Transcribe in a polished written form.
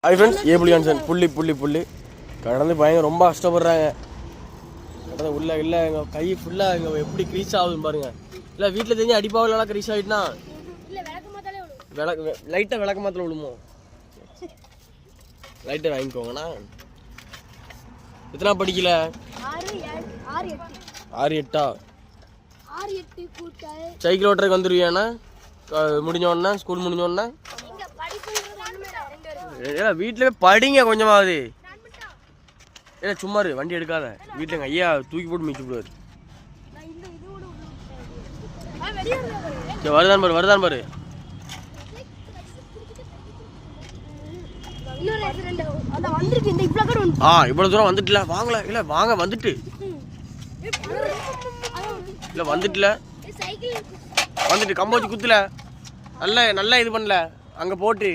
Hi friends, ஏபுலியான்சன் புள்ளி புள்ளி புள்ளி கடந்து பையங்க ரொம்ப கஷ்டப்படுறாங்க. கடந்து உள்ள இல்லை எங்கள் கை ஃபுல்லாக எங்கள் எப்படி க்ரீஸ் ஆகுதுன்னு பாருங்க. இல்லை வீட்டில் தெரிஞ்சு அடிப்பாவிலாம் க்ரீஸ் ஆகிட்டுனா லைட்டாக விளக்க மாத்திரம் விழுமோ. லைட்டாக வாங்கிக்கோங்கண்ணா. எத்தனை படிக்கல? 6 8 சைக்கிள் ஓட்டுறதுக்கு வந்துடுவியாண்ணா முடிஞ்சோடனே ஸ்கூல் முடிஞ்சோடனே? ஏன்னா வீட்டில் போய் படிங்க கொஞ்சமாவது. ஏன்னா சும்மா வண்டி எடுக்காத. வீட்டில் எங்கள் ஐயா தூக்கி போட்டு மிச்சு விடுவார். வருதான் பாரு வருதான் பாரு. இவ்வளோ தூரம் வந்துட்டுல வாங்கல. இல்லை வாங்க வந்துட்டு இல்லை வந்துட்டுல வந்துட்டு கம்ப வச்சு குத்துல நல்லா நல்லா இது பண்ணல அங்கே போட்டு